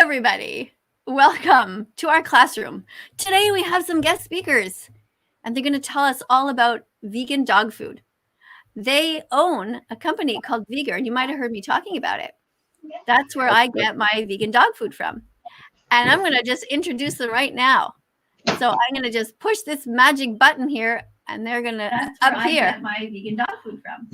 everybody. Welcome to our classroom. Today we have some guest speakers, and they're going to tell us all about vegan dog food. They own a company called Vegard. You might have heard me talking about it. That's where I get my vegan dog food from. And I'm going to just introduce them right now. So I'm going to just push this magic button here, and they're going to appear. I get my vegan dog food from.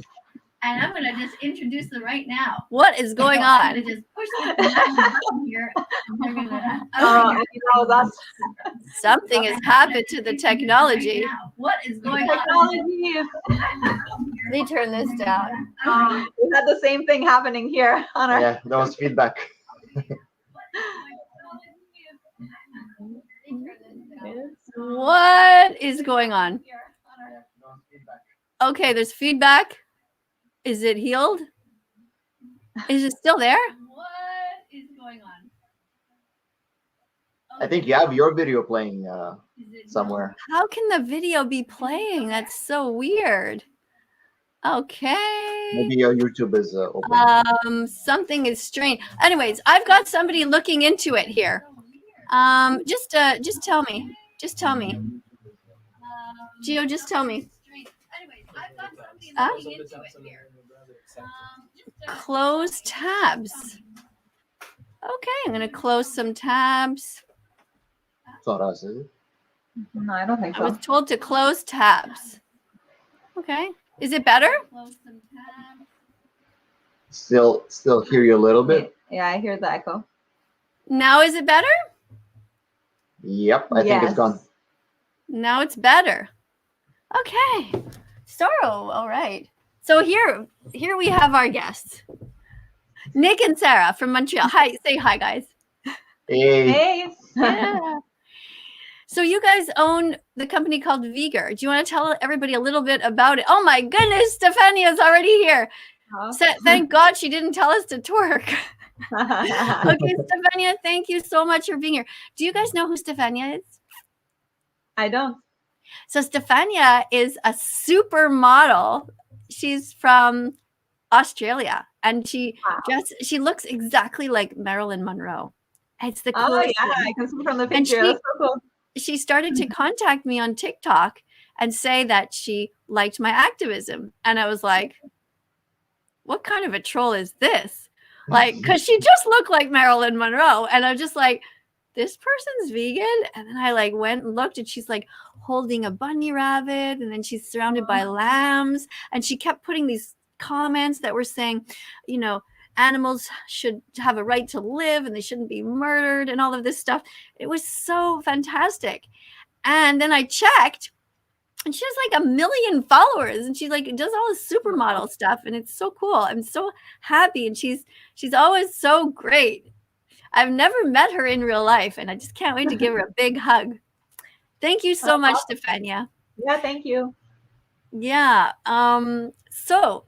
And I'm going to just introduce them right now. What is going on? I'm going to just push this button here. And they're gonna, something has happened to the technology. What is going on? Let me turn this down. We had the same thing happening here on our. Yeah, that was feedback. What is going on? Okay, there's feedback. Is it healed? Is it still there? What is going on? I think you have your video playing somewhere. How can the video be playing? That's so weird. Okay. Maybe your YouTube is open. Something is strange. Anyways, I've got somebody looking into it here. Just tell me. Just tell me. Gio, just tell me. Close tabs. Okay, I'm going to close some tabs. It's not us, is it? No, I don't think so. I was told to close tabs. Okay. Is it better? Still hear you a little bit. Yeah, I hear the echo. Now is it better? Yep, I think it's gone. Now it's better. Okay. Sorrow, all right. So here we have our guests. Nick and Sarah from Montreal. Hi, say hi, guys. Hey. Yeah. So you guys own the company called Vegard. Do you want to tell everybody a little bit about it? Oh my goodness, Stefania's already here. Thank God she didn't tell us to twerk. Okay, Stefania, thank you so much for being here. Do you guys know who Stefania is? I don't. So Stefania is a supermodel. She's from Australia, and she looks exactly like Marilyn Monroe. It's the coolest. Oh yeah, I can see from the picture. That's so cool. She started to contact me on TikTok and say that she liked my activism, and I was like, "What kind of a troll is this?" Like, because she just looked like Marilyn Monroe, and I'm just like, this person's vegan. And then I like went and looked, and she's like holding a bunny rabbit, and then she's surrounded by lambs, and she kept putting these comments that were saying, you know, animals should have a right to live and they shouldn't be murdered and all of this stuff. It was so fantastic. And then I checked, and she has like 1 million followers, and she like does all this supermodel stuff, and it's so cool. I'm so happy, and she's always so great. I've never met her in real life, and I just can't wait to give her a big hug. Thank you so much, Stefania. Yeah, thank you. Yeah. So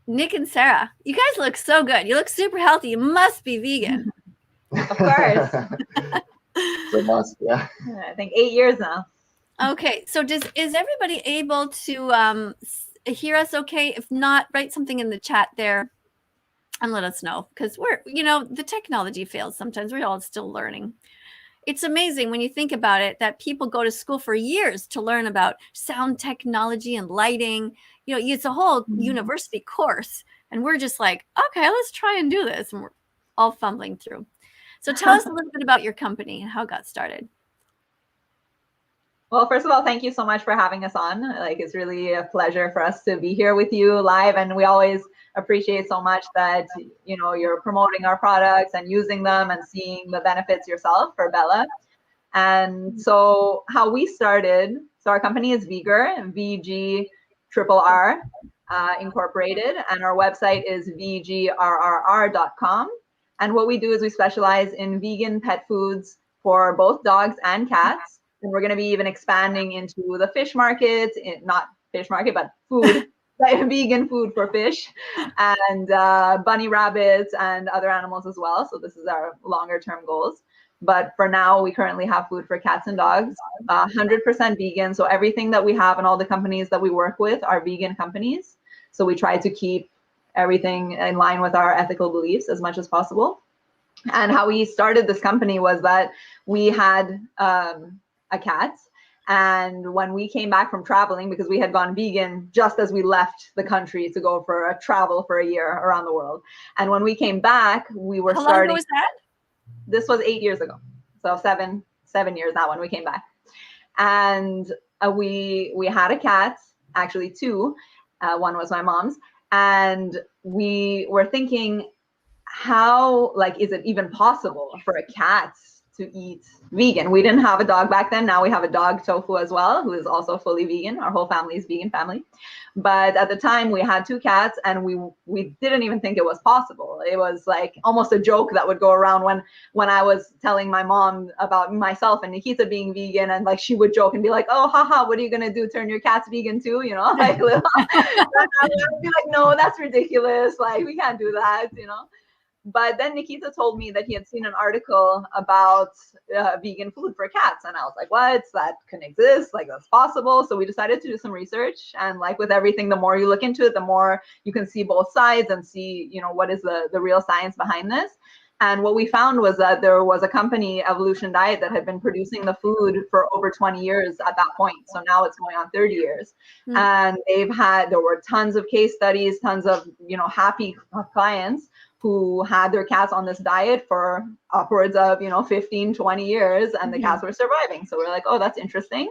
Nick and Sarah, you guys look so good. You look super healthy. You must be vegan. Of course. So must, yeah. I think 8 years now. Okay. So is everybody able to hear us okay? If not, write something in the chat there and let us know, because we're, the technology fails sometimes. We're all still learning. It's amazing when you think about it that people go to school for years to learn about sound technology and lighting. It's a whole university course, and we're just like, okay, let's try and do this, and we're all fumbling through. So tell us a little bit about your company and how it got started. Well, first of all, thank you so much for having us on. Like, it's really a pleasure for us to be here with you live, and we always appreciate so much that you're promoting our products and using them and seeing the benefits yourself for Bella. And so how we started, so our company is Vegard, VGRRR Incorporated, and our website is vgrrr.com. And what we do is we specialize in vegan pet foods for both dogs and cats. And we're going to be even expanding into the fish market, not fish market, but food. Vegan food for fish, and bunny rabbits and other animals as well. So this is our longer term goals. But for now, we currently have food for cats and dogs, 100% vegan. So everything that we have and all the companies that we work with are vegan companies. So we try to keep everything in line with our ethical beliefs as much as possible. And how we started this company was that we had a cat. And when we came back from traveling, because we had gone vegan just as we left the country to go for a travel for a year around the world. And when we came back, we were starting. How long ago was that? This was 8 years ago. So seven years now when we came back. And we had a cat, actually two. One was my mom's. And we were thinking, how, like, is it even possible for a cat to eat vegan? We didn't have a dog back then. Now we have a dog, Tofu, as well, who is also fully vegan. Our whole family is vegan family. But at the time we had two cats, and we didn't even think it was possible. It was like almost a joke that would go around when I was telling my mom about myself and Nikita being vegan, and like she would joke and be like, "Oh, haha, what are you gonna do? Turn your cats vegan too?" You know, like little. I would be like, "No, that's ridiculous. Like we can't do that," you know. But then Nikita told me that he had seen an article about vegan food for cats. And I was like, what? That can exist? Like, that's possible. So we decided to do some research. And like with everything, the more you look into it, the more you can see both sides and see, you know, what is the real science behind this. And what we found was that there was a company, Evolution Diet, that had been producing the food for over 20 years at that point. So now it's going on 30 years. And there were tons of case studies, tons of, you know, happy clients who had their cats on this diet for upwards of, you know, 15, 20 years, and the cats were surviving. So we're like, oh, that's interesting.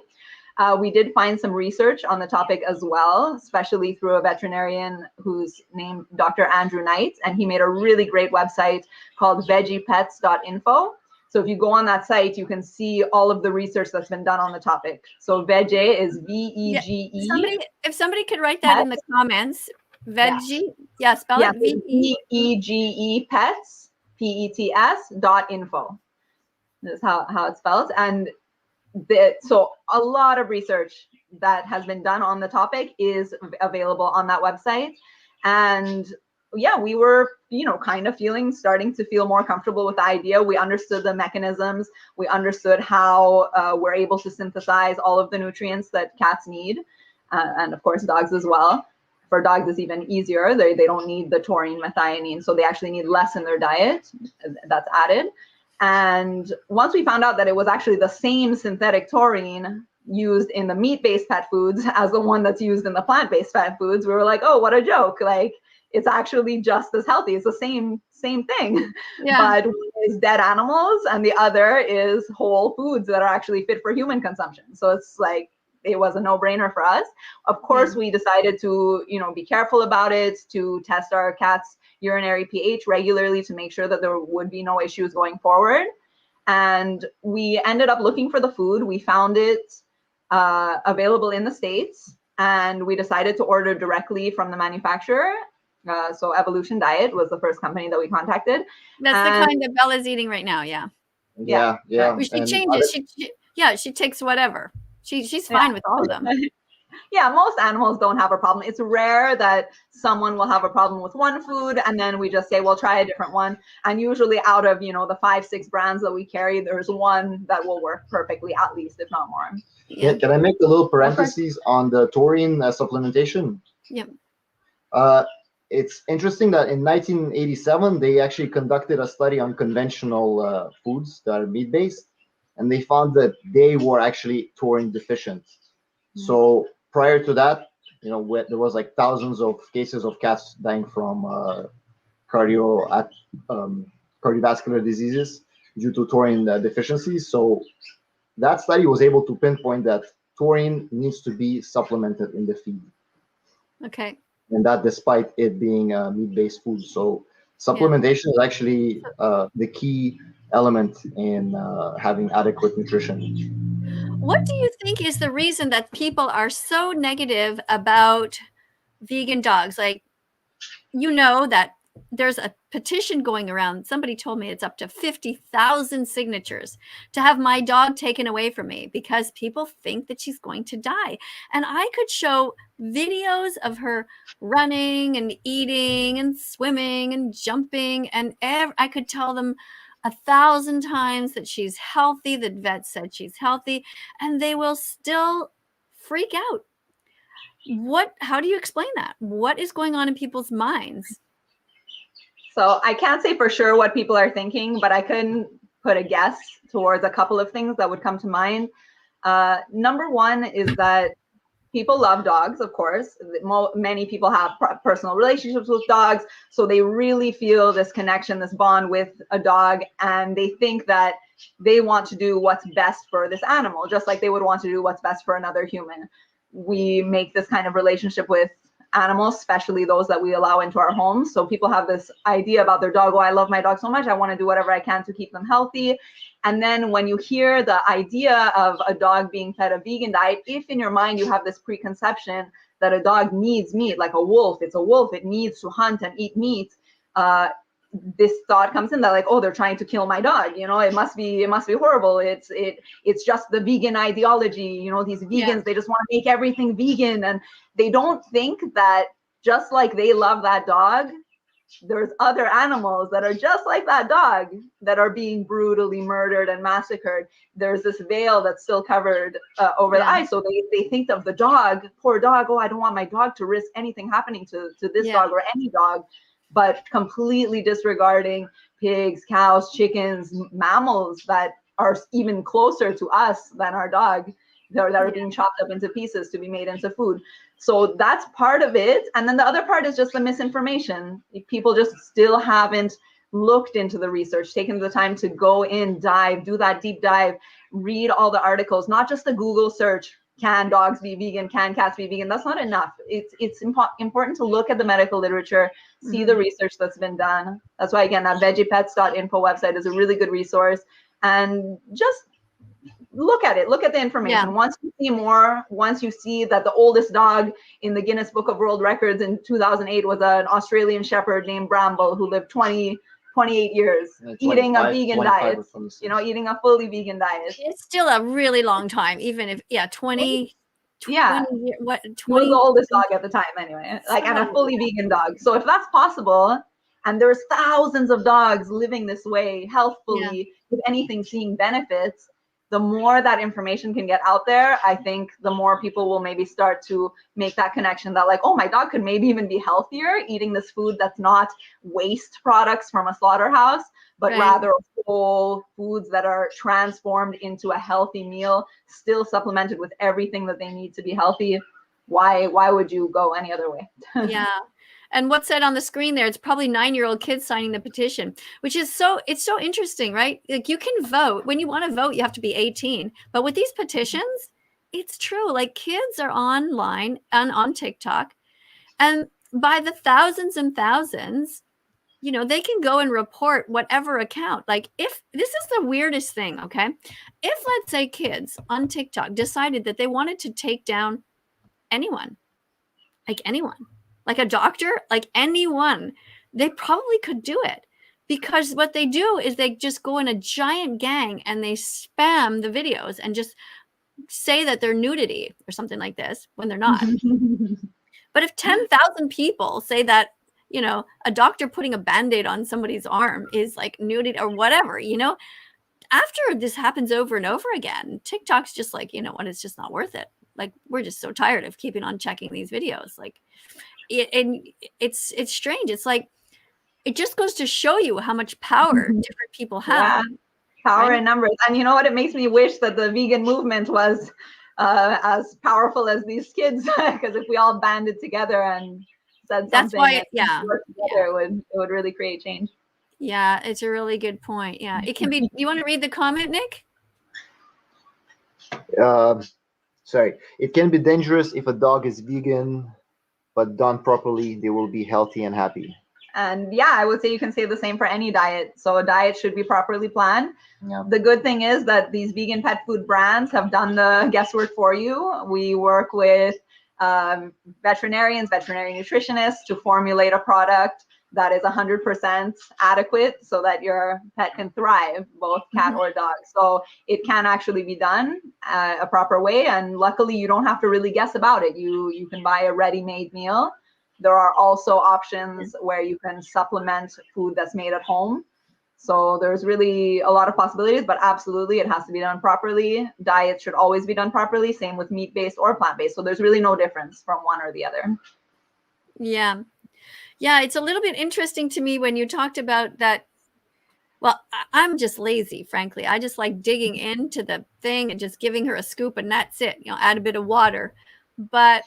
We did find some research on the topic as well, especially through a veterinarian who's named Dr. Andrew Knight, and he made a really great website called veggiepets.info. So if you go on that site, you can see all of the research that's been done on the topic. So Veggie is VEGE. If somebody could write that in the comments. Veggie, spell it. VEGE pets, PETS.info. That's how it's spelled. And so a lot of research that has been done on the topic is available on that website. And yeah, we were, you know, kind of starting to feel more comfortable with the idea. We understood the mechanisms. We understood how we're able to synthesize all of the nutrients that cats need. And of course, dogs as well. For dogs, it's even easier. They don't need the taurine, methionine, so they actually need less in their diet. That's added. And once we found out that it was actually the same synthetic taurine used in the meat-based pet foods as the one that's used in the plant-based pet foods, we were like, oh, what a joke. Like, it's actually just as healthy. It's the same thing. Yeah. But one is dead animals and the other is whole foods that are actually fit for human consumption. So it's like, it was a no-brainer for us. Of course, we decided to, you know, be careful about it, to test our cat's urinary pH regularly to make sure that there would be no issues going forward. And we ended up looking for the food. We found it available in the States, and we decided to order directly from the manufacturer. So Evolution Diet was the first company that we contacted. That's the kind that Bella's eating right now. Yeah. She changes. She takes whatever. She's fine with all of them. Yeah, most animals don't have a problem. It's rare that someone will have a problem with one food and then we just say, well, try a different one. And usually out of, you know, the 5-6 brands that we carry, there's one that will work perfectly, at least, if not more. Yeah. Can I make a little parentheses on the taurine supplementation? Yeah. It's interesting that in 1987, they actually conducted a study on conventional foods that are meat-based, and they found that they were actually taurine deficient. So prior to that, you know, there was like thousands of cases of cats dying from cardiovascular diseases due to taurine deficiency. So that study was able to pinpoint that taurine needs to be supplemented in the feed. Okay. And that despite it being a meat-based food. So supplementation is actually the key element in having adequate nutrition. What do you think is the reason that people are so negative about vegan dogs? Like, you know that there's a petition going around. Somebody told me it's up to 50,000 signatures to have my dog taken away from me because people think that she's going to die. And I could show videos of her running and eating and swimming and jumping, and I could tell them 1,000 times that she's healthy, that vet said she's healthy, and they will still freak out. How do you explain that? What is going on in people's minds? So I can't say for sure what people are thinking, but I can put a guess towards a couple of things that would come to mind. Number one is that people love dogs, of course. Many people have personal relationships with dogs, so they really feel this connection, this bond with a dog, and they think that they want to do what's best for this animal, just like they would want to do what's best for another human. We make this kind of relationship with animals, especially those that we allow into our homes. So people have this idea about their dog. Oh, I love my dog so much, I want to do whatever I can to keep them healthy. And then when you hear the idea of a dog being fed a vegan diet, if in your mind you have this preconception that a dog needs meat, like a wolf, it's a wolf, it needs to hunt and eat meat, this thought comes in that like, oh, they're trying to kill my dog, you know, it must be horrible. It's just the vegan ideology, you know, these vegans, they just want to make everything vegan, and they don't think that just like they love that dog, there's other animals that are just like that dog that are being brutally murdered and massacred. There's this veil that's still covered over the eyes. So they think of the dog, poor dog. Oh, I don't want my dog to risk anything happening to this dog or any dog, but completely disregarding pigs, cows, chickens, mammals that are even closer to us than our dog, that are being chopped up into pieces to be made into food. So that's part of it. And then the other part is just the misinformation. People just still haven't looked into the research, taken the time to go in, dive, do that deep dive, read all the articles, not just the Google search, can dogs be vegan, can cats be vegan? That's not enough. It's important to look at the medical literature, see the research that's been done. That's why, again, that veggiepets.info website is a really good resource. And just look at it, look at the information. Once you see more, once you see that the oldest dog in the Guinness Book of World Records in 2008 was an Australian Shepherd named Bramble, who lived 28 years eating a vegan diet, you know, eating a fully vegan diet. It's still a really long time, even if 20 what 20 he was the oldest dog at the time anyway, like, and a fully vegan dog. So if that's possible, and there's thousands of dogs living this way healthfully, with anything seeing benefits, the more that information can get out there, I think the more people will maybe start to make that connection that like, oh, my dog could maybe even be healthier eating this food that's not waste products from a slaughterhouse, but rather whole foods that are transformed into a healthy meal, still supplemented with everything that they need to be healthy. Why would you go any other way? And what's said on the screen there, it's probably 9-year-old kids signing the petition, which is it's so interesting, right? Like, you can vote. When you want to vote, you have to be 18. But with these petitions, it's true. Like, kids are online and on TikTok, and by the thousands and thousands, you know, they can go and report whatever account. Like, if this is the weirdest thing, okay? If, let's say, kids on TikTok decided that they wanted to take down anyone, like a doctor, like anyone, they probably could do it, because what they do is they just go in a giant gang and they spam the videos and just say that they're nudity or something like this when they're not. But if 10,000 people say that, you know, a doctor putting a Band-Aid on somebody's arm is like nudity or whatever, you know, after this happens over and over again, TikTok's just like, you know what, it's just not worth it. Like, we're just so tired of keeping on checking these videos. Like, and it's strange. It's like, it just goes to show you how much power different people have. Power in numbers. And you know what, it makes me wish that the vegan movement was as powerful as these kids, because if we all banded together and said something, it would really create change. Yeah, it's a really good point. Yeah, it can be. You want to read the comment, Nick? Sorry. It can be dangerous if a dog is vegan, but done properly, they will be healthy and happy. And yeah, I would say you can say the same for any diet. So a diet should be properly planned. The good thing is that these vegan pet food brands have done the guesswork for you. We work with veterinarians, veterinary nutritionists to formulate a product that is 100% adequate so that your pet can thrive, both cat or dog. So it can actually be done a proper way. And luckily, you don't have to really guess about it. You can buy a ready-made meal. There are also options where you can supplement food that's made at home. So there's really a lot of possibilities, but absolutely it has to be done properly. Diet should always be done properly. Same with meat-based or plant-based. So there's really no difference from one or the other. Yeah. Yeah, it's a little bit interesting to me when you talked about that. Well, I'm just lazy, frankly. I just like digging into the thing and just giving her a scoop and that's it. You know, add a bit of water. But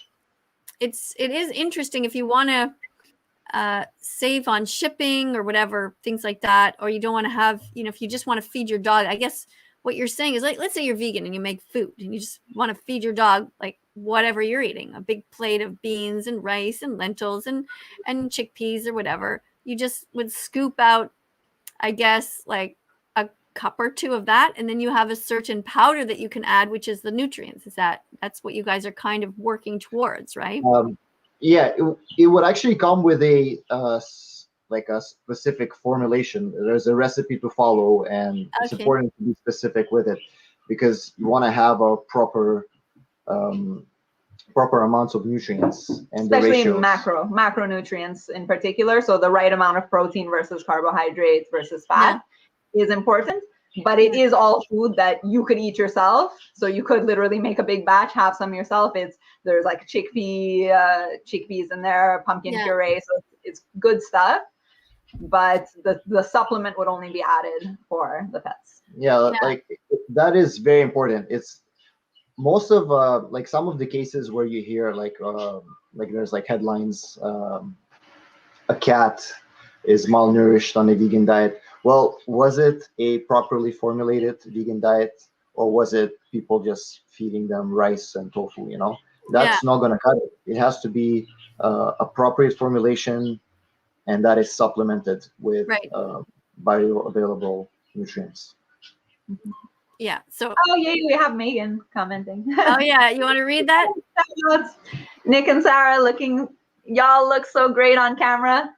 it is interesting if you want to save on shipping or whatever, things like that, or you don't want to have, you know, if you just want to feed your dog. I guess what you're saying is, like, let's say you're vegan and you make food and you just want to feed your dog like whatever you're eating, a big plate of beans and rice and lentils and chickpeas or whatever. You just would scoop out, I guess, like a cup or two of that, and then you have a certain powder that you can add, which is the nutrients. That's what you guys are kind of working towards, right? Yeah, it would actually come with a like a specific formulation. There's a recipe to follow, and it's important to be specific with it because you want to have a proper amounts of nutrients and especially the macronutrients in particular. So the right amount of protein versus carbohydrates versus fat is important. But it is all food that you could eat yourself. So you could literally make a big batch, have some yourself. There's like chickpeas in there, pumpkin puree. So it's good stuff. But the supplement would only be added for the pets. Yeah, like that is very important. It's most of like some of the cases where you hear like there's like headlines, a cat is malnourished on a vegan diet. Well, was it a properly formulated vegan diet, or was it people just feeding them rice and tofu? You know, that's not going to cut it. It has to be appropriate formulation, and that is supplemented with bioavailable nutrients. Yeah. So. Oh yeah, we have Megan commenting. Oh yeah, you want to read that? Nick and Sarah y'all look so great on camera.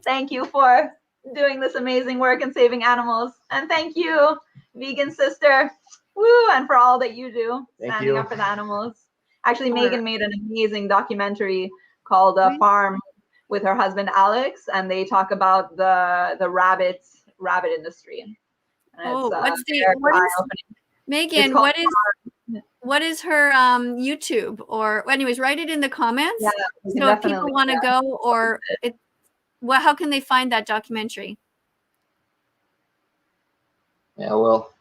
Thank you for doing this amazing work and saving animals. And thank you, vegan sister. Woo, and for all that you do, standing up for the animals. Actually, Megan made an amazing documentary called Farm with her husband Alex, and they talk about the rabbit industry. And Megan, what is her YouTube? Or anyways, write it in the comments. So if people want to go, or how can they find that documentary? Yeah, well,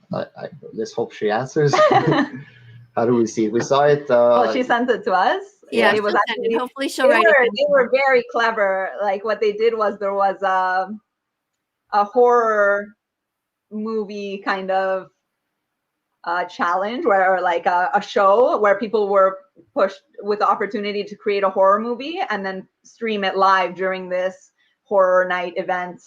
let's hope she answers. How do we see it? We saw it. Well, she sent it to us. Yeah, it was actually, hopefully she'll write it. They were very clever. Like what they did was there was a horror movie kind of challenge where like a show where people were pushed with the opportunity to create a horror movie and then stream it live during this horror night event.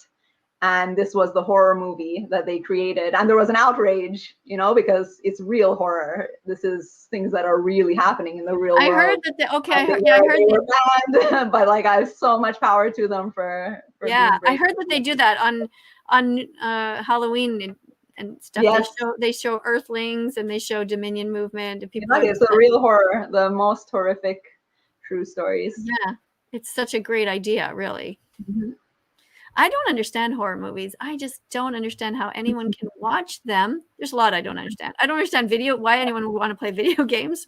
And this was the horror movie that they created. And there was an outrage, you know, because it's real horror. This is things that are really happening in the real world. I heard that. I heard that. But like, I have so much power to them for I heard that they do that on Halloween and stuff. Yes. They show Earthlings and they show Dominion Movement and people. It's the real horror, the most horrific true stories. Yeah, it's such a great idea, really. Mm-hmm. I don't understand horror movies. I just don't understand how anyone can watch them. There's a lot I don't understand. I don't understand why anyone would want to play video games.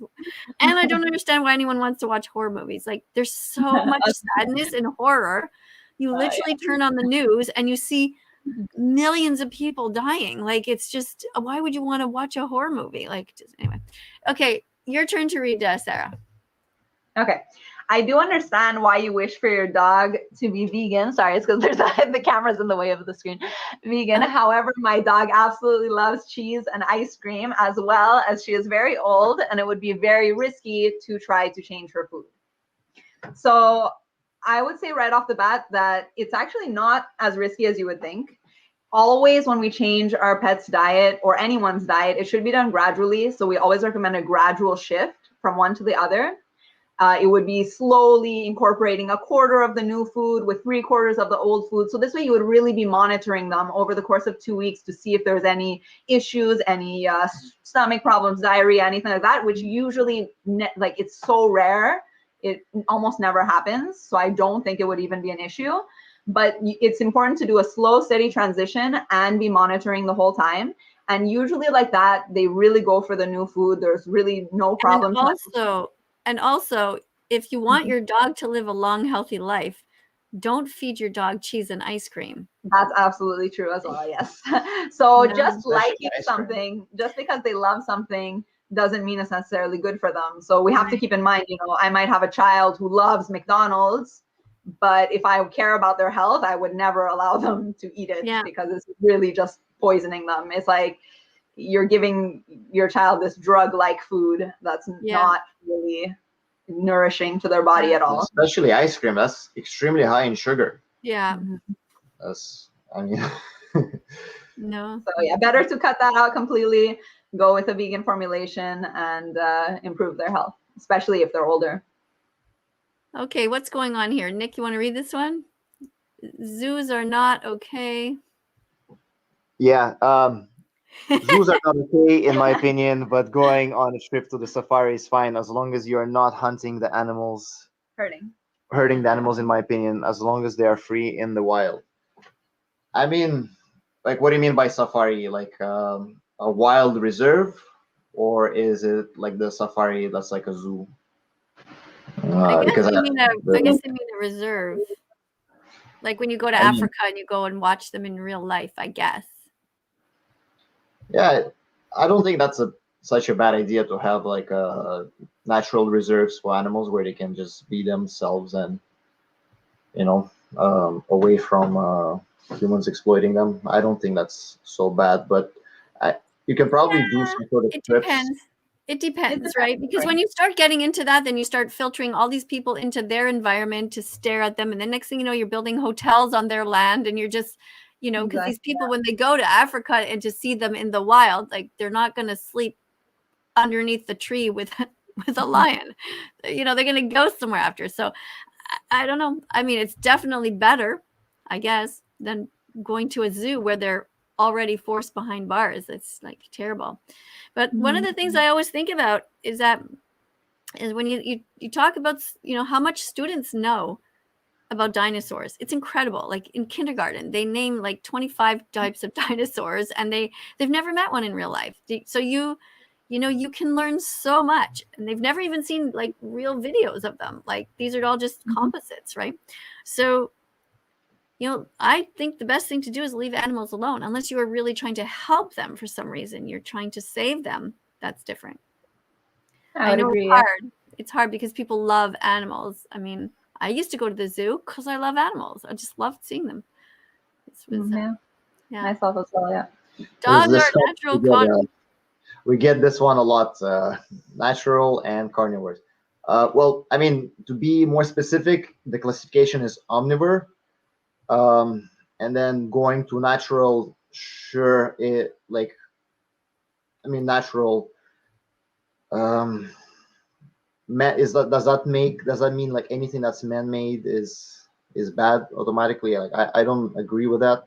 And I don't understand why anyone wants to watch horror movies. Like, there's so much sadness in horror. You literally turn on the news and you see millions of people dying. Like, it's just, why would you want to watch a horror movie? Like, just, anyway. Okay, your turn to read, Sarah. Okay. I do understand why you wish for your dog to be vegan. Sorry, it's because there's the camera's in the way of the screen. Vegan. However, my dog absolutely loves cheese and ice cream, as well as she is very old, and it would be very risky to try to change her food. So I would say right off the bat that it's actually not as risky as you would think. Always when we change our pet's diet or anyone's diet, it should be done gradually. So we always recommend a gradual shift from one to the other. It would be slowly incorporating 1/4 of the new food with 3/4 of the old food. So this way you would really be monitoring them over the course of 2 weeks to see if there's any issues, any stomach problems, diarrhea, anything like that, which usually, like, it's so rare. It almost never happens. So I don't think it would even be an issue. But it's important to do a slow, steady transition and be monitoring the whole time. And usually like that, they really go for the new food. There's really no problem. And also, if you want your dog to live a long, healthy life, don't feed your dog cheese and ice cream. That's absolutely true as well. Yes. So No. just liking ice cream. something, just because they love something, doesn't mean it's necessarily good for them. So we have to keep in mind, you know, I might have a child who loves McDonald's, but if I care about their health, I would never allow them to eat it because it's really just poisoning them. It's like you're giving your child this drug-like food that's not really nourishing to their body at all. Especially ice cream, that's extremely high in sugar. Yeah. That's, I mean, no. So yeah, better to cut that out completely, go with a vegan formulation, and improve their health, especially if they're older. Okay, what's going on here? Nick, you want to read this one? Zoos are not okay. Yeah, zoos are not okay in my opinion, but going on a trip to the safari is fine as long as you are not hunting the animals, hurting the animals, in my opinion, as long as they are free in the wild. I mean, like, what do you mean by safari? Like a wild reserve, or is it like the safari that's like a zoo? I guess they mean a reserve. Like when you go to Africa and you go and watch them in real life, I guess. Yeah, I don't think that's such a bad idea to have like natural reserves for animals where they can just be themselves and, you know, away from humans exploiting them. I don't think that's so bad, but you can probably do some sort of trips. It depends, right? Because when you start getting into that, then you start filtering all these people into their environment to stare at them. And the next thing you know, you're building hotels on their land, and you're just, you know, because these people, when they go to Africa and to see them in the wild, like they're not going to sleep underneath the tree with a lion. You know, they're going to go somewhere after. So I don't know. I mean, it's definitely better, I guess, than going to a zoo where they're already forced behind bars. It's like terrible. But one of the things I always think about is when you talk about, you know, how much students know about dinosaurs. It's incredible. Like in kindergarten, they name like 25 types of dinosaurs, and they've never met one in real life. So you know, you can learn so much, and they've never even seen like real videos of them. Like these are all just composites, right? So, you know, I think the best thing to do is leave animals alone, unless you are really trying to help them for some reason. You're trying to save them. That's different. I would agree. It's hard. It's hard because people love animals. I mean, I used to go to the zoo because I love animals. I just loved seeing them. Myself as well, yeah. Dogs are natural carnivores. We get this one a lot, natural and carnivores. Well, I mean, to be more specific, the classification is omnivore. And then going to natural, sure, natural. Does that mean like anything that's man-made is bad automatically? Like I don't agree with that.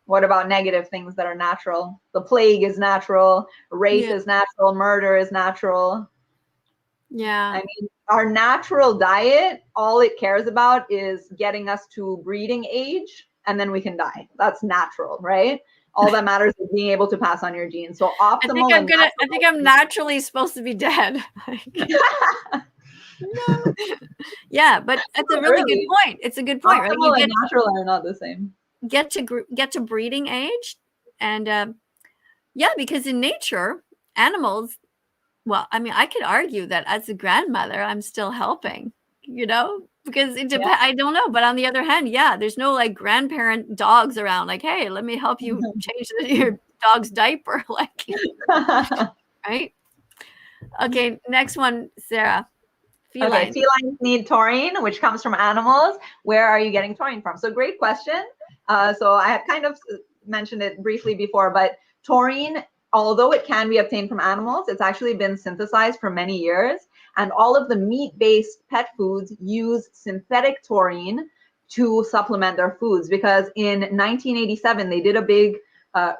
What about negative things that are natural? The plague is natural, rape is natural, murder is natural. Yeah. I mean, our natural diet, all it cares about is getting us to breeding age, and then we can die. That's natural, right? All that matters is being able to pass on your genes. So optimal. I think I'm naturally supposed to be dead. No. Yeah, but that's a really good point. It's a good point, right? Optimal and natural are not the same. Get to breeding age, and because in nature, animals. Well, I mean, I could argue that as a grandmother, I'm still helping, you know, because it depends. I don't know. But on the other hand, there's no like grandparent dogs around. Like, hey, let me help you change your dog's diaper. Like, right? Okay, next one, Sarah. Feline. Okay, felines need taurine, which comes from animals. Where are you getting taurine from? So great question. So I had kind of mentioned it briefly before, but taurine, although it can be obtained from animals, it's actually been synthesized for many years. And all of the meat-based pet foods use synthetic taurine to supplement their foods, because in 1987, they did a big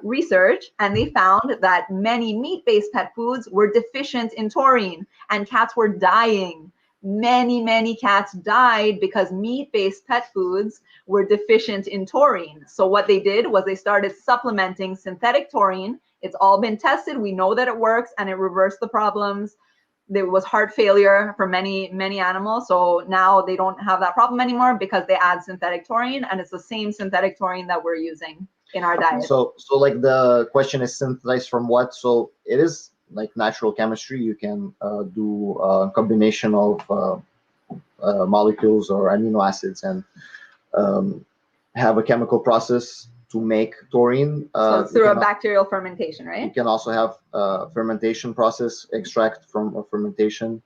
research, and they found that many meat-based pet foods were deficient in taurine, and cats were dying. Many cats died because meat-based pet foods were deficient in taurine. So what they did was they started supplementing synthetic taurine. It's all been tested. We know that it works, and it reversed the problems. there was heart failure for many animals. So now they don't have that problem anymore because they add synthetic taurine, and it's the same synthetic taurine that we're using in our diet. So like the question is synthesized from what? So it is like natural chemistry. You can do a combination of molecules or amino acids and have a chemical process to make taurine. So it's through a bacterial fermentation, right? You can also have a fermentation process, extract from a fermentation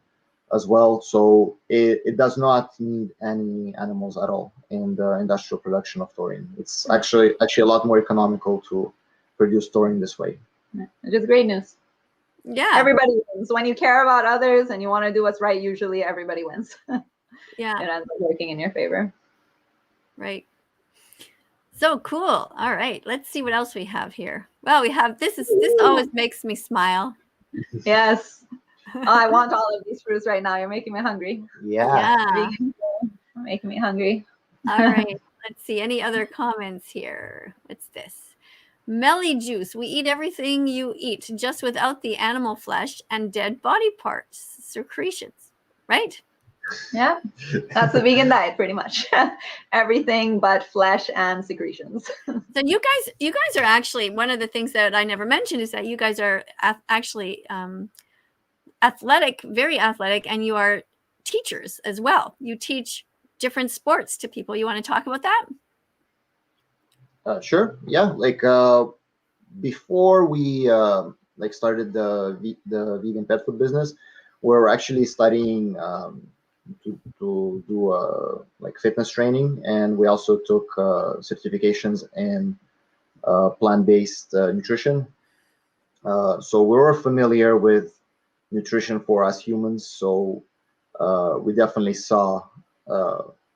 as well. So it does not need any animals at all in the industrial production of taurine. It's actually a lot more economical to produce taurine this way. Which is great news. Yeah. Everybody wins. When you care about others and you want to do what's right, usually everybody wins. Yeah. It ends up working in your favor. Right. So cool. All right. Let's see what else we have here. Well, we have this always makes me smile. Yes. Oh, I want all of these fruits right now. You're making me hungry. Yeah. Making me hungry. All right. Let's see. Any other comments here? What's this? Melly juice. We eat everything you eat, just without the animal flesh and dead body parts, secretions. Right? Yeah, that's the vegan diet pretty much. Everything but flesh and secretions. So you guys are actually, one of the things that I never mentioned is that you guys are actually athletic, very athletic, and you are teachers as well. You teach different sports to people. You want to talk about that? Sure. Yeah. Like before we like started the vegan pet food business, we were actually studying to do like fitness training, and we also took certifications in plant-based nutrition. So we were familiar with nutrition for us humans. So we definitely saw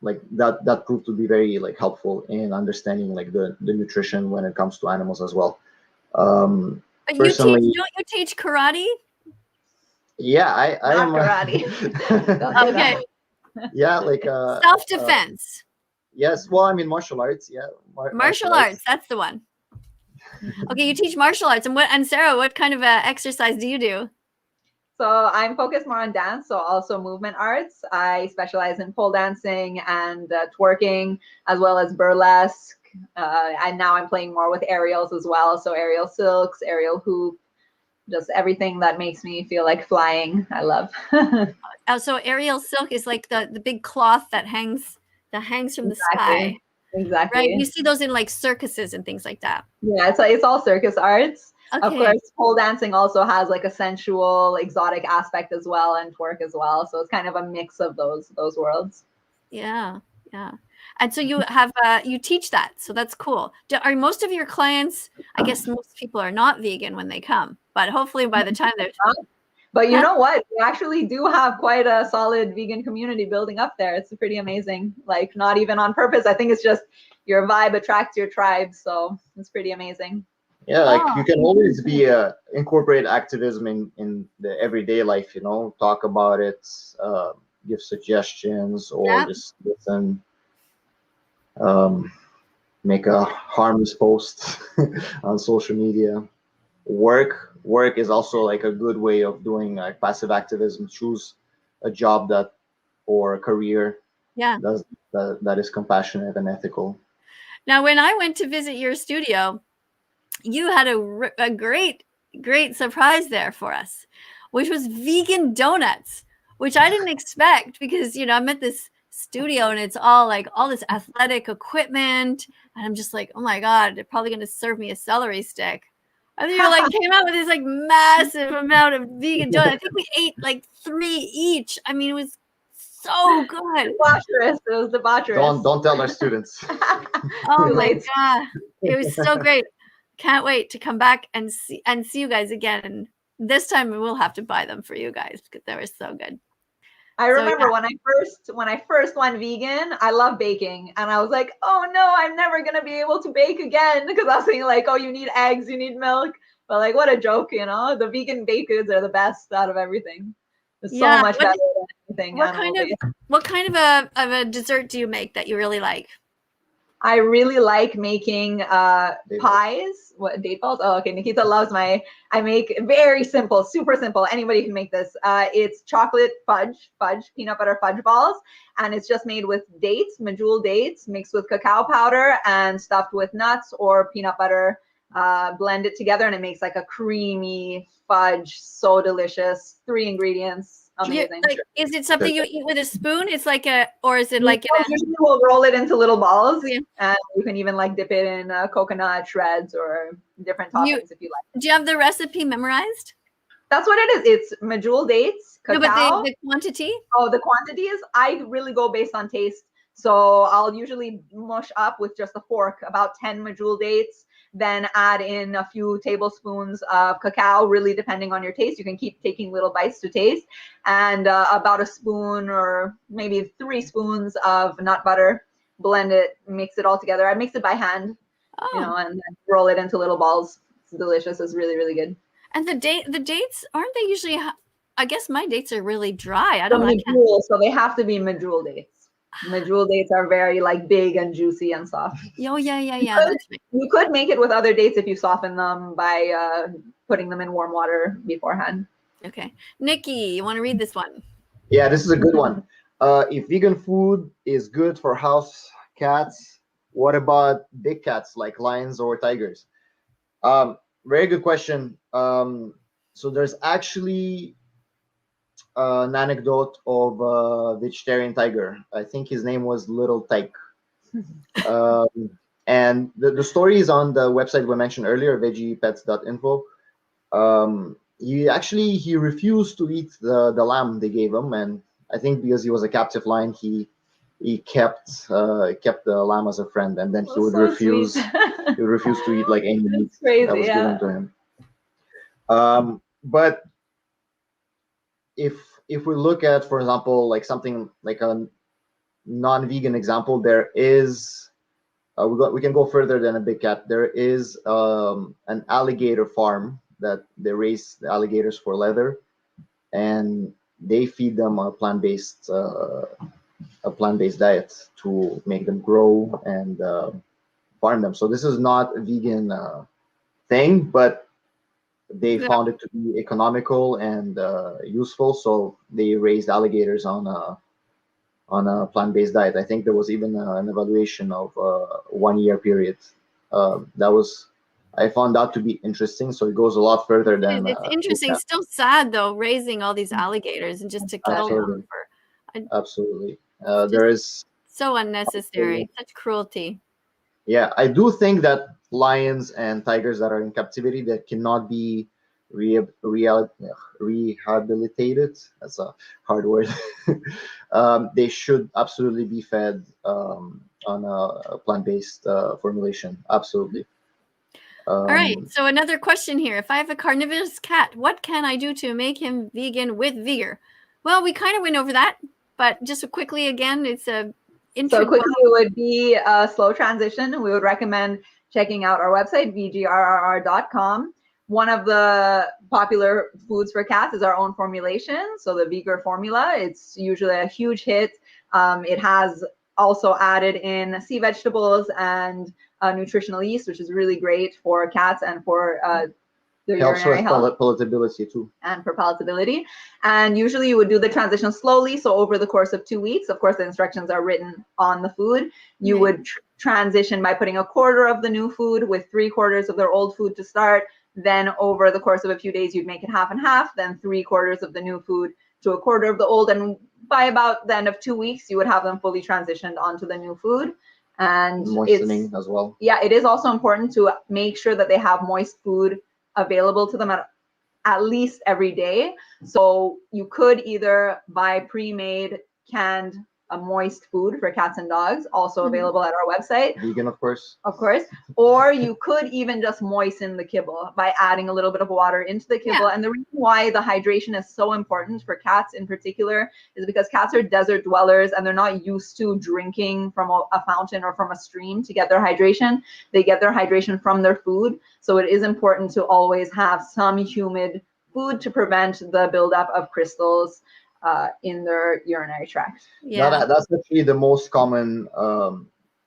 like that proved to be very like helpful in understanding like the nutrition when it comes to animals as well. But Personally, don't you teach karate? Yeah, I am karate. Okay. Yeah, like Self-defense. Yes, well, I mean martial arts. Yeah, martial arts. That's the one. Okay, you teach martial arts, and Sarah, what kind of exercise do you do? So I'm focused more on dance, so also movement arts. I specialize in pole dancing and twerking, as well as burlesque. And now I'm playing more with aerials as well. So aerial silks, aerial hoop, just everything that makes me feel like flying. I love. So aerial silk is like the big cloth that hangs from the sky. Exactly. Right. You see those in like circuses and things like that. Yeah, it's all circus arts. Okay. Of course, pole dancing also has like a sensual, exotic aspect as well, and twerk as well. So it's kind of a mix of those worlds. Yeah, yeah. And so you have you teach that, so that's cool. Are most of your clients? I guess most people are not vegan when they come, but hopefully by the time they're. But you know what? We actually do have quite a solid vegan community building up there. It's pretty amazing. Like not even on purpose. I think it's just your vibe attracts your tribe. So it's pretty amazing. Yeah, like you can always be incorporate activism in the everyday life. You know, talk about it, give suggestions, or just listen. Make a harmless post on social media. Work is also like a good way of doing like passive activism. Choose a job or a career that is compassionate and ethical. Now, when I went to visit your studio, you had a great surprise there for us, which was vegan donuts, which I didn't expect because I'm at this studio and it's all this athletic equipment, and I'm just like, oh my god, they're probably going to serve me a celery stick. And you came out with this massive amount of vegan donuts. I think we ate 3 each. I mean, it was so good. Debaucherous. It was debaucherous. Don't tell our students. Oh my god, it was so great. Can't wait to come back and see you guys again. And this time we'll have to buy them for you guys because they were so good. I remember when I first went vegan, I love baking, and I was like, oh no, I'm never gonna be able to bake again, because I was thinking oh, you need eggs, you need milk, but what a joke, the vegan baked goods are the best out of everything. It's so much better than anything. What kind of a dessert do you make that you really like? I really like making pies. What, date balls? Oh, okay. Nikita loves I make very simple, super simple. Anybody can make this. It's chocolate fudge, peanut butter fudge balls. And it's just made with dates, medjool dates, mixed with cacao powder and stuffed with nuts or peanut butter. Blend it together and it makes like a creamy fudge. So delicious. 3 ingredients. Amazing. Like, is it something you eat with a spoon? It's like or is it like usually we'll roll it into little balls, yeah. And you can even like dip it in coconut shreds or different toppings if you like. Do you have the recipe memorized? That's what it is. It's medjool dates, cacao. No, but the quantity? Oh, the quantities, I really go based on taste. So I'll usually mush up with just a fork about 10 medjool dates, then add in a few tablespoons of cacao, really depending on your taste. You can keep taking little bites to taste, and about a spoon or maybe 3 spoons of nut butter. Blend it, mix it all together. I mix it by hand, and then roll it into little balls. It's delicious. It's really, really good. And the dates, aren't they usually? I guess my dates are really dry. I don't know. So they have to be medjool dates. Medjool dates are very like big and juicy and soft. Oh yeah. You could make it with other dates if you soften them by putting them in warm water beforehand. Okay, Nikki, you want to read this one? Yeah, this is a good one. If vegan food is good for house cats, what about big cats like lions or tigers? Very good question. So there's actually an anecdote of a vegetarian tiger. I think his name was Little Tyke. And the story is on the website we mentioned earlier, veggiepets.info. He refused to eat the lamb they gave him, and I think because he was a captive lion, he kept the lamb as a friend, and then he would refuse he would refuse to eat like any meat that was given to him. But if we look at, for example, like something like a non-vegan example, there is we can go further than a big cat. There is an alligator farm that they raise the alligators for leather, and they feed them a plant-based diet to make them grow and farm them. So this is not a vegan thing, but they found it to be economical and useful, so they raised alligators on a plant-based diet. I think there was even an evaluation of a 1-year period. I found that to be interesting. So it goes a lot further than. It's interesting. Still sad though, raising all these alligators and just to kill them. Absolutely. There is so unnecessary. Such cruelty. Yeah, I do think that lions and tigers that are in captivity that cannot be rehabilitated, that's a hard word, they should absolutely be fed on a plant-based formulation. Absolutely. All right, so another question here. If I have a carnivorous cat, what can I do to make him vegan with vigor? Well, we kind of went over that, but just quickly again, it's a So quickly, it would be a slow transition. We would recommend checking out our website, vgrrr.com. One of the popular foods for cats is our own formulation, so the Vegard formula. It's usually a huge hit. It has also added in sea vegetables and nutritional yeast, which is really great for cats and for their urinary health. Palatability too. And for palatability. And usually you would do the transition slowly. So over the course of 2 weeks, of course, the instructions are written on the food. You would transition by putting a quarter of the new food with 3/4 of their old food to start. Then over the course of a few days, you'd make it half and half, then 3/4 of the new food to a quarter of the old. And by about the end of 2 weeks, you would have them fully transitioned onto the new food. And moistening as well. Yeah, it is also important to make sure that they have moist food available to them at least every day. So you could either buy pre-made canned moist food for cats and dogs, also available at our website. Vegan, of course. Of course. Or you could even just moisten the kibble by adding a little bit of water into the kibble. And the reason why the hydration is so important for cats in particular is because cats are desert dwellers and they're not used to drinking from a fountain or from a stream to get their hydration. They get their hydration from their food. So it is important to always have some humid food to prevent the buildup of crystals in their urinary tract. Yeah, that's actually the most common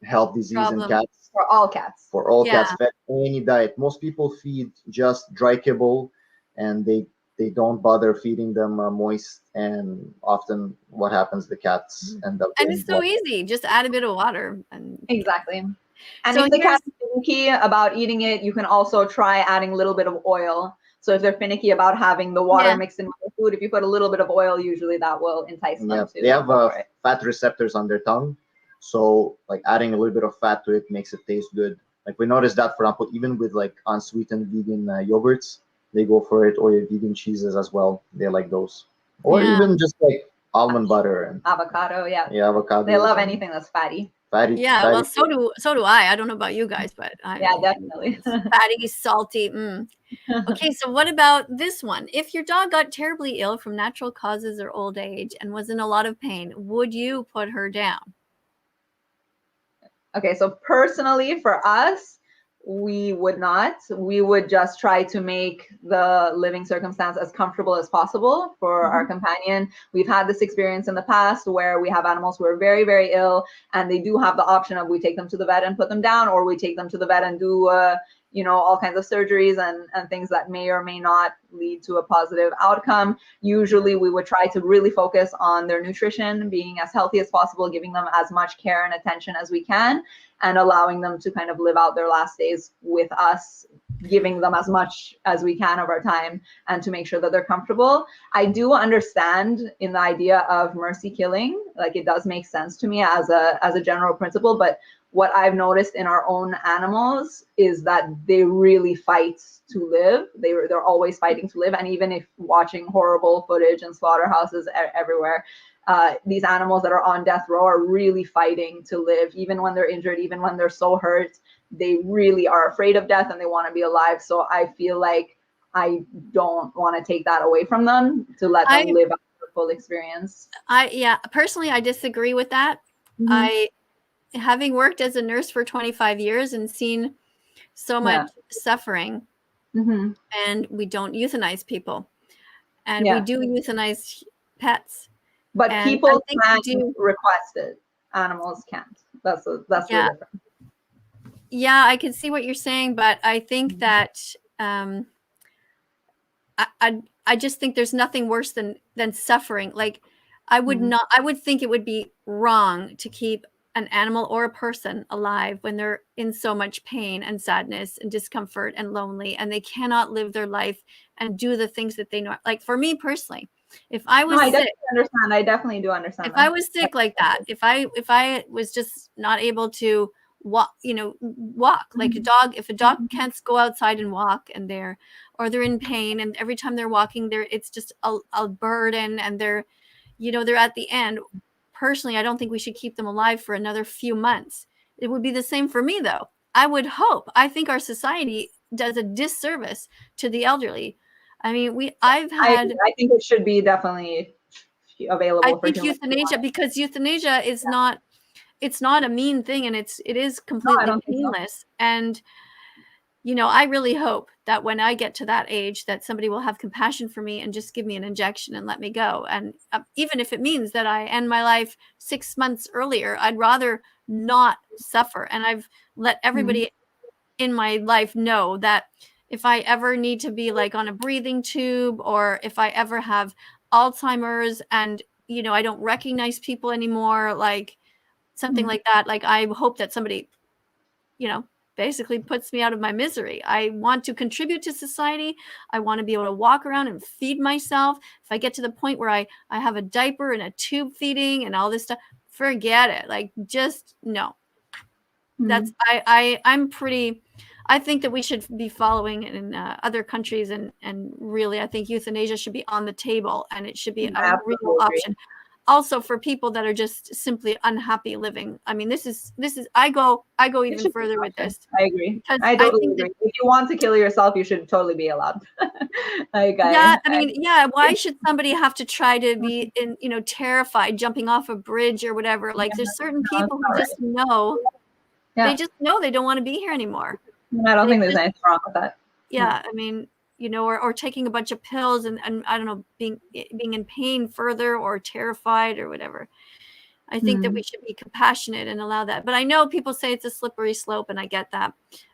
health disease in cats. For all cats. For all Yeah. cats, fed any diet. Most people feed just dry kibble, and they don't bother feeding them moist. And often, what happens? The cats end up. And getting it's so easy. Just add a bit of water. And Exactly. And So if the here's- cat is finicky about eating it, you can also try adding a little bit of oil. So if they're finicky about having the water Yeah. mixed in with the food, if you put a little bit of oil, usually that will entice them Yeah, to they have go for it. fat receptors on their tongue, so like adding a little bit of fat to it makes it taste good. Like we noticed that, for example, even with like unsweetened vegan yogurts, they go for it, or vegan cheeses as well. They like those, or Yeah. even just like almond butter and Avocado, yeah. avocado. They love anything that's fatty. Fatty. Yeah, fatty. well, so do I. I don't know about you guys, but Yeah, definitely. fatty, salty. Okay, so what about this one? If your dog got terribly ill from natural causes or old age and was in a lot of pain, would you put her down? Okay, so personally for us, we would not. We would just try to make the living circumstance as comfortable as possible for our companion. We've had this experience in the past where we have animals who are very, very ill, and they do have the option of we take them to the vet and put them down, or we take them to the vet and do all kinds of surgeries and things that may or may not lead to a positive outcome. Usually we would try to really focus on their nutrition, being as healthy as possible, giving them as much care and attention as we can, and allowing them to kind of live out their last days with us, giving them as much as we can of our time, and to make sure that they're comfortable. I do understand in the idea of mercy killing, like it does make sense to me as a general principle, but what I've noticed in our own animals is that they really fight to live. They're always fighting to live. And even if watching horrible footage in slaughterhouses everywhere, these animals that are on death row are really fighting to live. Even when they're injured, even when they're so hurt, they really are afraid of death and they want to be alive. So I feel like I don't want to take that away from them, to let them live out the full experience. Personally, I disagree with that. Having worked as a nurse for 25 years and seen so much suffering, and we don't euthanize people, and we do euthanize pets. But and people can request it. Animals can't. That's the difference. Yeah, I can see what you're saying, but I think that I just think there's nothing worse than suffering. Like I would not. I would think it would be wrong to keep an animal or a person alive when they're in so much pain and sadness and discomfort and lonely, and they cannot live their life and do the things that they know. Like for me personally, if I was sick, I definitely do understand. If I was sick like that, if I was just not able to walk, like a dog, if a dog can't go outside and walk, and they're in pain, and every time they're walking, it's just a burden, and they're at the end. Personally, I don't think we should keep them alive for another few months. It would be the same for me, though. I think our society does a disservice to the elderly. I mean, I think it should be definitely available. I think euthanasia, because euthanasia is it's not a mean thing, and it is completely painless. And I really hope that when I get to that age, that somebody will have compassion for me and just give me an injection and let me go. And even if it means that I end my life 6 months earlier, I'd rather not suffer. And I've let everybody in my life know that if I ever need to be like on a breathing tube, or if I ever have Alzheimer's and I don't recognize people anymore, like something like that, like I hope that somebody basically puts me out of my misery. I want to contribute to society. I want to be able to walk around and feed myself. If I get to the point where I have a diaper and a tube feeding and all this stuff, forget it. Like, just no. That's I think that we should be following in other countries, and really I think euthanasia should be on the table, and it should be a real option. Also, for people that are just simply unhappy living. I mean, this is I go even further with this. I agree. I totally agree. If you want to kill yourself, you should totally be allowed. Why should somebody have to try to be terrified jumping off a bridge or whatever? Like, there's certain people who just know. They just know they don't want to be here anymore. I don't think there's anything wrong with that. Yeah, I mean, or taking a bunch of pills and I don't know, being in pain further, or terrified or whatever. I think that we should be compassionate and allow that. But I know people say it's a slippery slope, and I get that.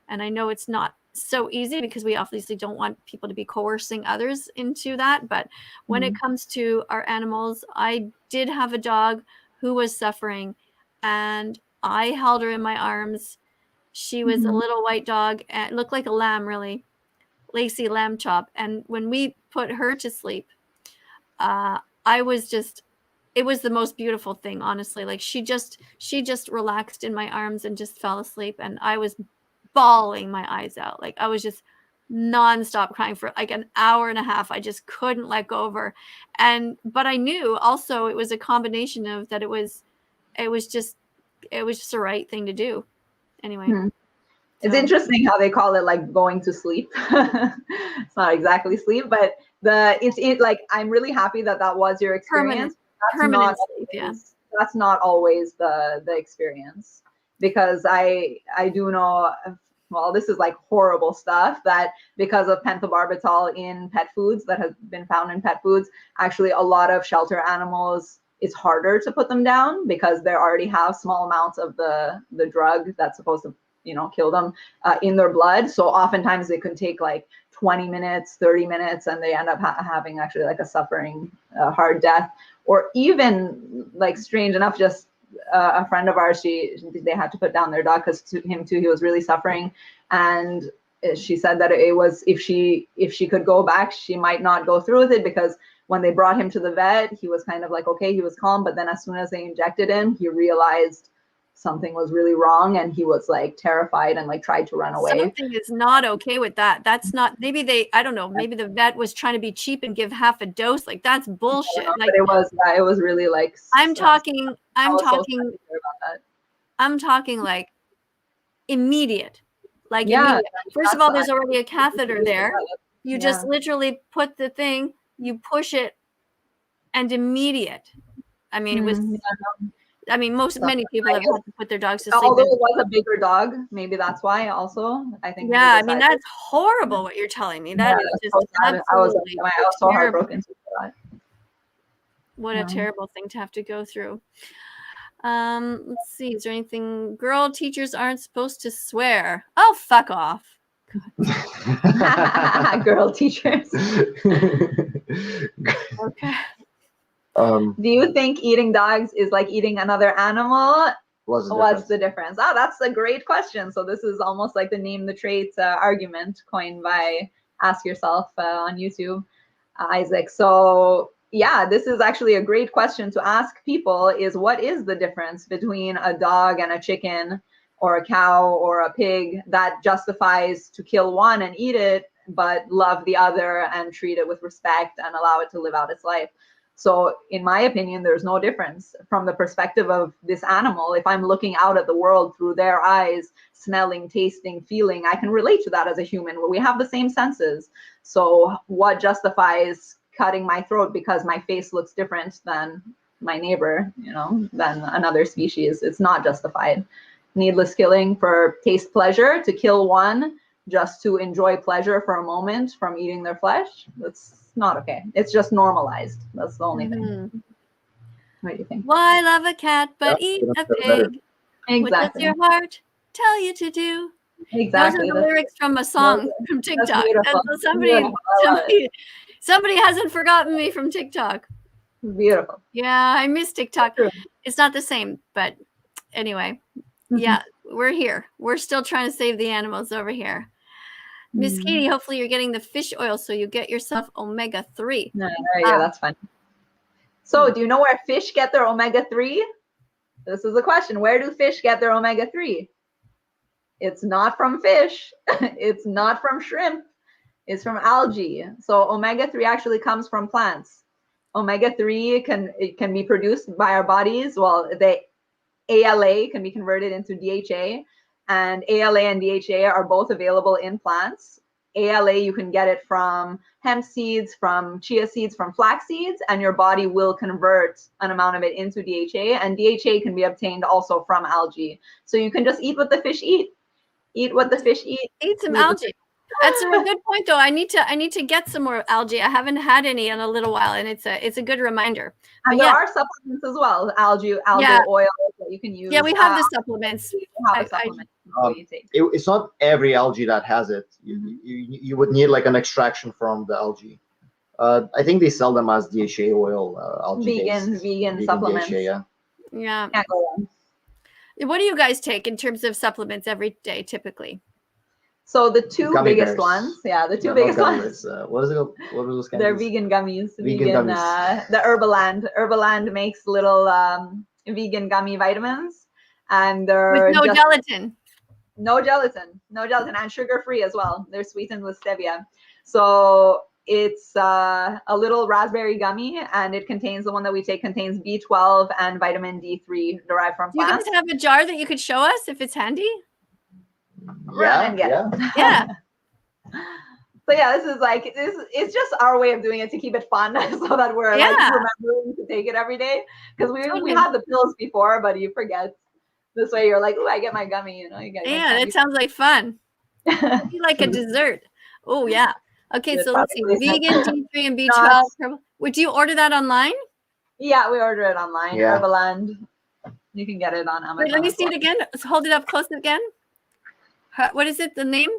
And I know it's not so easy because we obviously don't want people to be coercing others into that. But when it comes to our animals, I did have a dog who was suffering, and I held her in my arms. She was a little white dog and looked like a lamb, really, lacy lamb chop. And when we put her to sleep, I was just, it was the most beautiful thing, honestly. Like she just relaxed in my arms and just fell asleep, and I was bawling my eyes out. Like I was just nonstop crying for like an hour and a half. I just couldn't let go of her. But I knew also it was a combination of that. It was just the right thing to do. Anyway. It's interesting how they call it like going to sleep. It's not exactly sleep, but like I'm really happy that was your experience. Permanent sleep, yeah. That's not always the experience, because I do know, well, this is like horrible stuff, that because of pentobarbital in pet foods that has been found in pet foods, actually a lot of shelter animals, it's harder to put them down because they already have small amounts of the drug that's supposed to kill them in their blood. So oftentimes it could take like 20 minutes, 30 minutes, and they end up having actually like a suffering, hard death. Or even like strange enough, just a friend of ours, they had to put down their dog because him too, he was really suffering. And she said that it was, if she could go back, she might not go through with it, because when they brought him to the vet, he was kind of like, okay, he was calm. But then as soon as they injected him, he realized something was really wrong, and he was like terrified and like tried to run away. Something is not okay with that. That's not, maybe I don't know, maybe the vet was trying to be cheap and give half a dose. Like that's bullshit. Like but it was really like, I'm talking like immediate. Like immediate. First of all, there's already a catheter there. You just literally put the thing, you push it, and immediate. I mean, it was many people have had to put their dogs to sleep. Although it was a bigger dog, maybe that's why also, I think. Yeah, I mean, that's horrible what you're telling me. That is just absolutely I was so heartbroken to that. What a terrible thing to have to go through. Let's see, is there anything? Girl teachers aren't supposed to swear. Oh, fuck off. Girl teachers. Okay. Do you think eating dogs is like eating another animal? What's the difference? Oh, that's a great question. So this is almost like the name the trait argument coined by Ask Yourself on YouTube, Isaac. So yeah, this is actually a great question to ask people, is what is the difference between a dog and a chicken or a cow or a pig that justifies to kill one and eat it, but love the other and treat it with respect and allow it to live out its life? So in my opinion, there's no difference from the perspective of this animal. If I'm looking out at the world through their eyes, smelling, tasting, feeling, I can relate to that as a human. We have the same senses. So what justifies cutting my throat because my face looks different than my neighbor, than another species? It's not justified. Needless killing for taste pleasure, to kill one just to enjoy pleasure for a moment from eating their flesh, that's not okay. It's just normalized. That's the only thing. What do you think? Why love a cat but eat a pig? Exactly. What does your heart tell you to do? Exactly. Those are the lyrics from a song from TikTok. That's somebody hasn't forgotten me from TikTok. Beautiful. Yeah, I miss TikTok. It's not the same, but anyway, yeah, we're here. We're still trying to save the animals over here. Miss Katie, hopefully you're getting the fish oil so you get yourself omega-3. Yeah, that's fun. So do you know where fish get their omega-3? This is a question. Where do fish get their omega-3? It's not from fish. It's not from shrimp. It's from algae. So omega-3 actually comes from plants. Omega-3 can be produced by our bodies. Well, the ALA can be converted into DHA. And ALA and DHA are both available in plants. ALA, you can get it from hemp seeds, from chia seeds, from flax seeds, and your body will convert an amount of it into DHA. And DHA can be obtained also from algae. So you can just eat what the fish eat. Eat what the fish eat. Eat some algae. That's a good point, though. I need to get some more algae. I haven't had any in a little while, and it's a good reminder. And But there are supplements as well, algae oil that you can use. Yeah, we have the supplements. We have a supplement. It's not every algae that has it. You would need like an extraction from the algae. I think they sell them as DHA oil, algae vegan supplements. DHA, Yeah. Can't go wrong. What do you guys take in terms of supplements every day, typically? So the two biggest ones, the two biggest ones. What is it? What are those? They're vegan gummies. Vegan gummies. The Herbaland makes little vegan gummy vitamins, and they're with no gelatin. No gelatin, and sugar-free as well. They're sweetened with stevia. So it's a little raspberry gummy, and it contains, the one that we take contains B12 and vitamin D3 derived from plants. Do you guys have a jar that you could show us if it's handy? Yeah. So this is like, it's just our way of doing it to keep it fun, so that we're like remembering to take it every day. Because we had the pills before, but you forget. This way you're like, oh, I get my gummy, you get that sounds like fun. It'd be like a dessert. Oh yeah. Okay, so let's see. Vegan, D3 and B12. Would you order that online? Yeah, we order it online. Yeah. Herbaland. You can get it on Amazon. Wait, let me see it again. Let's hold it up close again. What is it? The name?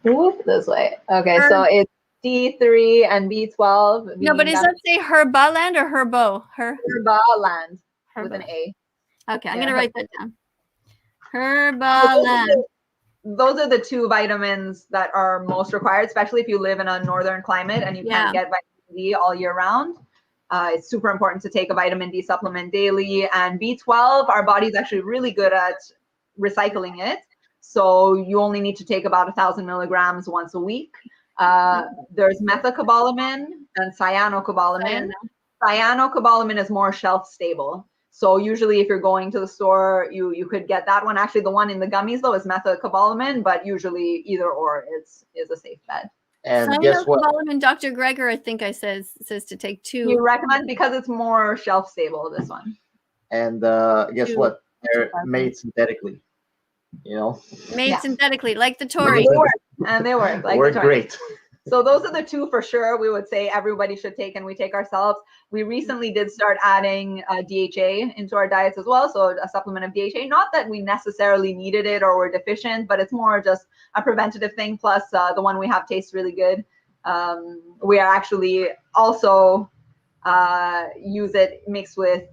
This way. Okay, so it's D3 and B12. No, but does that say Herbaland or Herbo? Herbaland with an A. Okay, I'm gonna write that down. Herbaland. Those are the two vitamins that are most required, especially if you live in a northern climate and you can't get vitamin D all year round. It's super important to take a vitamin D supplement daily. And B12, our body's actually really good at recycling it. So you only need to take about 1,000 milligrams once a week. There's methylcobalamin and cyanocobalamin. Cyanocobalamin is more shelf stable. So usually if you're going to the store, you could get that one. Actually, the one in the gummies, though, is methylcobalamin, but usually either or is a safe bet. And guess what? Cyanocobalamin, Dr. Gregor, I think says to take 2. You recommend because it's more shelf stable, this one. And guess what? They're made synthetically. Made synthetically, like the Taurine. They work. Like work great. So those are the two for sure we would say everybody should take, and we take ourselves. We recently did start adding DHA into our diets as well, so a supplement of DHA. Not that we necessarily needed it or were deficient, but it's more just a preventative thing. Plus, the one we have tastes really good. We are actually also use it mixed with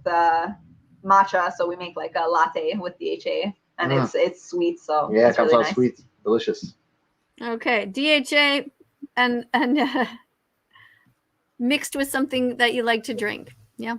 matcha, so we make like a latte with DHA, and it's sweet. So yeah, it comes out sweet, delicious. Okay, DHA. And mixed with something that you like to drink. Yeah.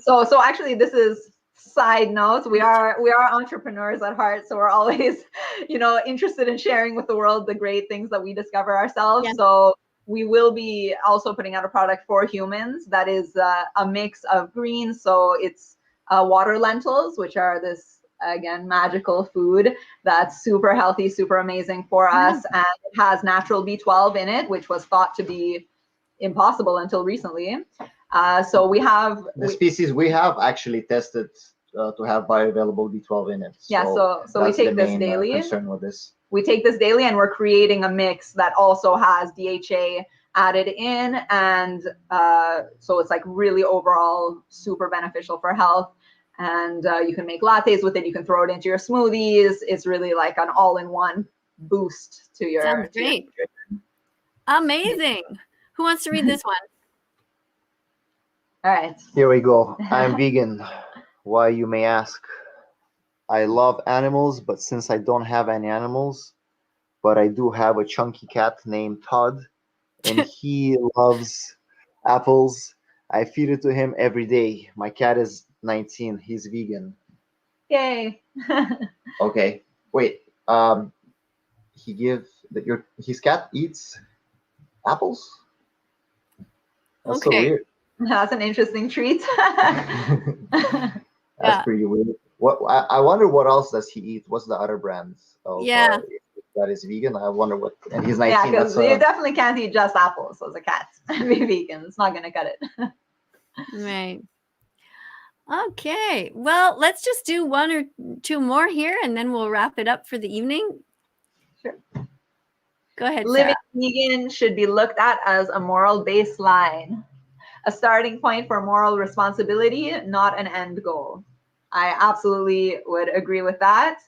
So actually, this is side notes. We are entrepreneurs at heart, so we're always interested in sharing with the world the great things that we discover ourselves. So we will be also putting out a product for humans that is a mix of greens. So it's water lentils, which are this, again, magical food that's super healthy, super amazing for us, and it has natural B12 in it, which was thought to be impossible until recently. So we have the species we have actually tested to have bioavailable B12 in it. So we take this daily. Concern with this. We take this daily, and we're creating a mix that also has DHA added in, and so it's like really overall super beneficial for health. And you can make lattes with it. You can throw it into your smoothies. It's really like an all-in-one boost to your. Sounds great. Amazing. Who wants to read this one? All right. Here we go. I'm vegan. Why, you may ask? I love animals, but since I don't have any animals, but I do have a chunky cat named Todd, and he loves apples. I feed it to him every day. My cat is 19. He's vegan. Yay. Okay. Wait. His cat eats apples? That's so weird. That's an interesting treat. That's pretty weird. I wonder what else does he eat? What's the other brands of that is vegan? I wonder what. And he's 19. Yeah, because you definitely can't eat just apples as a cat and be vegan. It's not going to cut it. Right. Okay. Well, let's just do 1 or 2 more here, and then we'll wrap it up for the evening. Sure. Go ahead, Living Sarah. vegan should be looked at as a moral baseline, a starting point for moral responsibility, not an end goal. I absolutely would agree with that.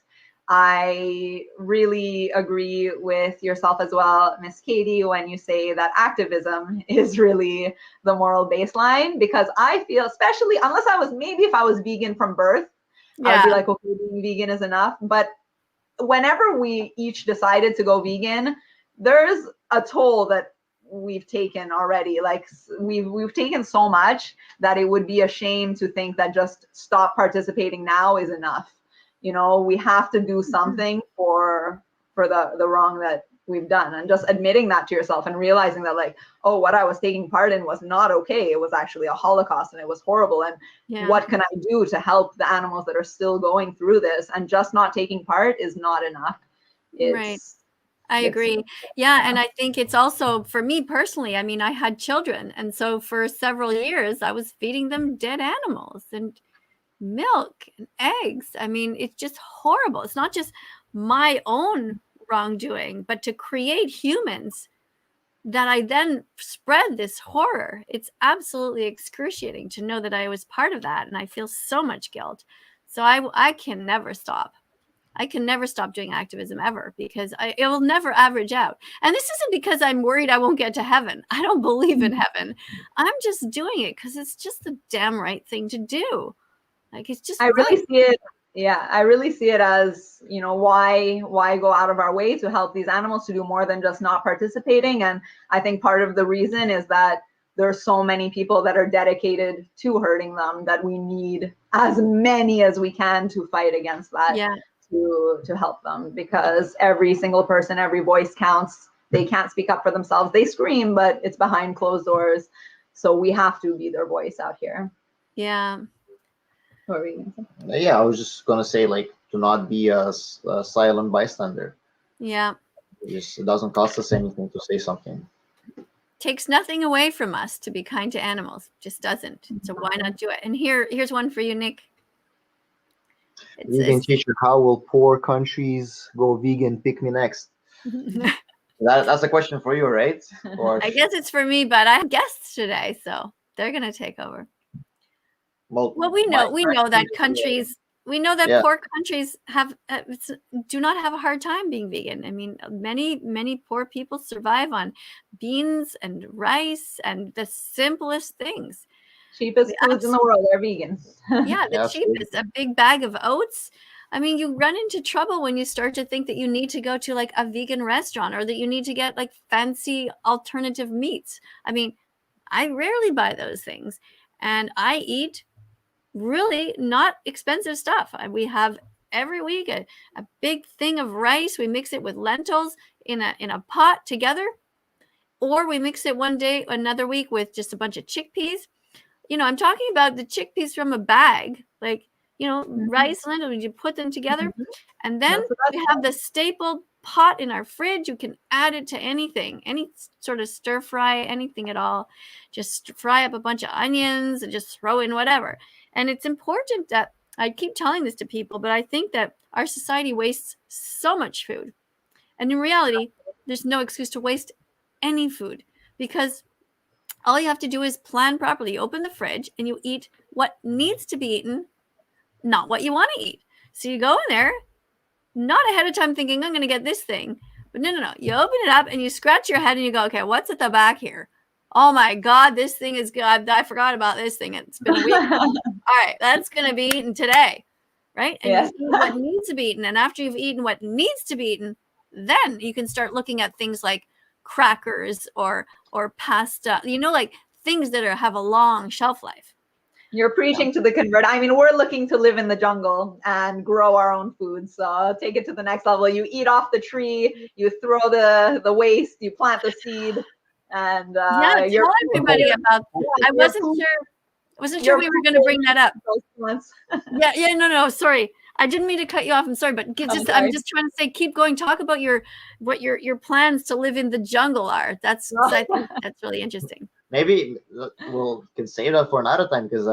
I really agree with yourself as well, Miss Katie, when you say that activism is really the moral baseline, because I feel, especially unless if I was vegan from birth, I'd be like, okay, being vegan is enough. But whenever we each decided to go vegan, there's a toll that we've taken already. Like we've taken so much that it would be a shame to think that just stop participating now is enough. You know, we have to do something for the wrong that we've done, and just admitting that to yourself and realizing that, like, oh, what I was taking part in was not okay. It was actually a Holocaust and it was horrible. And what can I do to help the animals that are still going through this? And just not taking part is not enough. Right. I agree. Yeah. And I think it's also, for me personally, I mean, I had children. And so for several years, I was feeding them dead animals and milk and eggs. I mean, it's just horrible. It's not just my own wrongdoing, but to create humans that I then spread this horror. It's absolutely excruciating to know that I was part of that. And I feel so much guilt. So I can never stop. I can never stop doing activism ever, because it will never average out. And this isn't because I'm worried I won't get to heaven. I don't believe in heaven. I'm just doing it because it's just the damn right thing to do. Like, it's just really see it. Yeah, I really see it as, you know, why go out of our way to help these animals to do more than just not participating. And I think part of the reason is that there are so many people that are dedicated to hurting them that we need as many as we can to fight against that. Yeah. To help them, because every single person, every voice counts. They can't speak up for themselves. They scream, but it's behind closed doors. So we have to be their voice out here. Yeah. What were you gonna say? Yeah, I was just gonna say, like, to not be a silent bystander. Yeah. It doesn't cost us anything to say something. Takes nothing away from us to be kind to animals. Just doesn't. So why not do it? And here's one for you, Nick. Vegan teacher, how will poor countries go vegan? Pick me next. That's a question for you, right? Or I guess it's for me, but I have guests today, so they're gonna take over. Well, we know that countries. We know that poor countries do not have a hard time being vegan. I mean, many poor people survive on beans and rice and the simplest things. Cheapest foods in the world are vegan. Yeah, the cheapest. A big bag of oats. I mean, you run into trouble when you start to think that you need to go to like a vegan restaurant, or that you need to get like fancy alternative meats. I mean, I rarely buy those things, and I eat really not expensive stuff. We have every week a big thing of rice. We mix it with lentils in a pot together, or we mix it another week with just a bunch of chickpeas. You know, I'm talking about the chickpeas from a bag, like, you know, rice, lentils, you put them together. And then we have the staple pot in our fridge. You can add it to anything, any sort of stir fry, anything at all. Just fry up a bunch of onions and just throw in whatever. And it's important that I keep telling this to people, but I think that our society wastes so much food. And in reality, there's no excuse to waste any food, because all you have to do is plan properly. You open the fridge and you eat what needs to be eaten, not what you want to eat. So you go in there, not ahead of time thinking, I'm going to get this thing. But no. You open it up and you scratch your head and you go, okay, what's at the back here? Oh my God, this thing is good. I forgot about this thing. It's been a week. All right, that's going to be eaten today, right? And you eat what needs to be eaten. And after you've eaten what needs to be eaten, then you can start looking at things like crackers or pasta, you know, like things that have a long shelf life. You're preaching to the convert. I mean, we're looking to live in the jungle and grow our own food. So take it to the next level. You eat off the tree, you throw the waste, you plant the seed, and tell everybody about. I wasn't sure we were going to bring that up. No, sorry. I didn't mean to cut you off. I'm sorry, but I'm just trying to say, keep going. Talk about what your plans to live in the jungle are. I think that's really interesting. Maybe we can save that for another time, because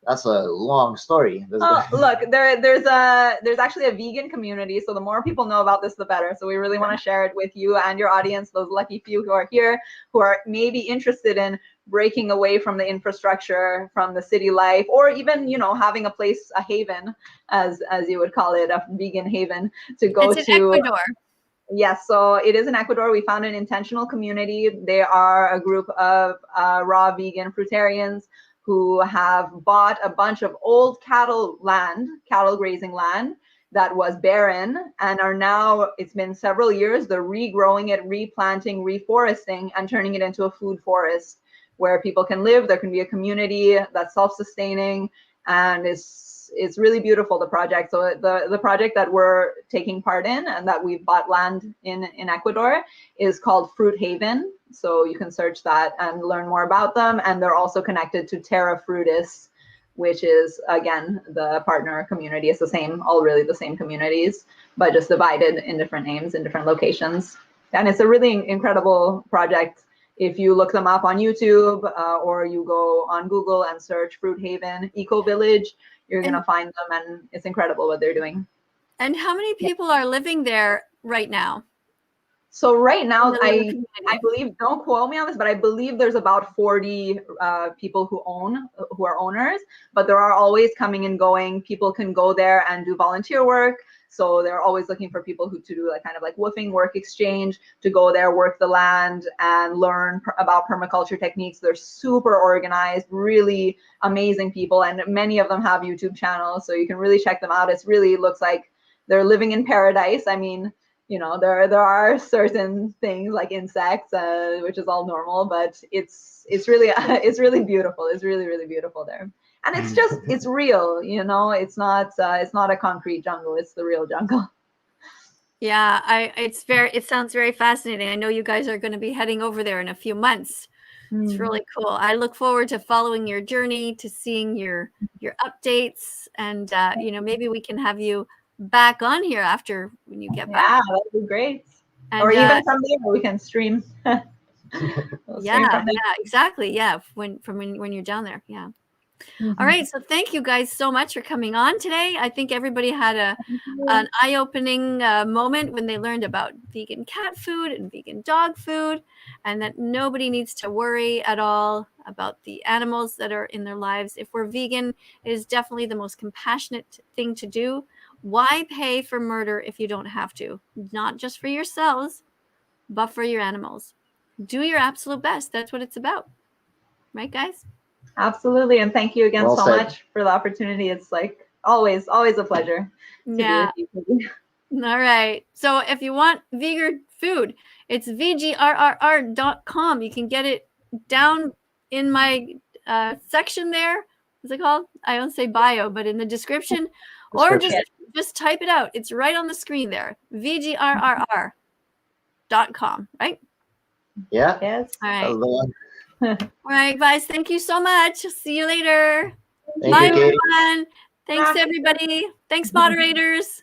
That's a long story. Oh, look, there's actually a vegan community, so the more people know about this, the better. So we really want to share it with you and your audience, those lucky few who are here, who are maybe interested in breaking away from the infrastructure, from the city life, or even, you know, having a place, a haven, as you would call it, a vegan haven to go to. It's in Ecuador. Yes, so it is in Ecuador. We found an intentional community. They are a group of raw vegan fruitarians who have bought a bunch of old cattle grazing land that was barren, and are now, it's been several years, they're regrowing it, replanting, reforesting, and turning it into a food forest where people can live. There can be a community that's self-sustaining, and it's really beautiful, the project. So the project that we're taking part in and that we've bought land in Ecuador is called Fruit Haven. So you can search that and learn more about them. And they're also connected to Terra Frutis, which is, again, the partner community. It's the same, all really the same communities, but just divided in different names in different locations. And it's a really incredible project. If you look them up on YouTube or you go on Google and search Fruit Haven Eco Village, you're going to find them, and it's incredible what they're doing. And how many people are living there right now? So right now, I believe, don't quote me on this, but I believe there's about 40 people who are owners, but there are always coming and going. People can go there and do volunteer work. So they're always looking for people to do like kind of like woofing work exchange, to go there, work the land, and learn about permaculture techniques. They're super organized, really amazing people, and many of them have YouTube channels, so you can really check them out. It really looks like they're living in paradise. I mean, you know, there are certain things like insects, which is all normal, but it's really beautiful. It's really, really beautiful there. And it's just, it's real, you know, it's not a concrete jungle, it's the real jungle. Yeah, it sounds very fascinating. I know you guys are going to be heading over there in a few months. It's really cool. I look forward to following your journey, to seeing your updates, and you know, maybe we can have you back on here after when you get back. Yeah, that would be great. And, or even from there we can stream. Yeah, exactly. Yeah, when you're down there. Yeah. All right. So thank you guys so much for coming on today. I think everybody had an eye-opening moment when they learned about vegan cat food and vegan dog food, and that nobody needs to worry at all about the animals that are in their lives. If we're vegan, it is definitely the most compassionate thing to do. Why pay for murder if you don't have to? Not just for yourselves, but for your animals. Do your absolute best. That's what it's about. Right, guys? Absolutely. And thank you again so much for the opportunity. It's like always a pleasure to be with you. All right. So if you want Vegard food, it's vgrrr.com. You can get it down in my section there. What's it called? I don't say bio, but in the description. Or just type it out. It's right on the screen there. vgrrr.com, right? Yeah. Yes. All right. All right, guys. Thank you so much. See you later. Thank you, Katie. Everyone. Thanks, everybody. Thanks, moderators.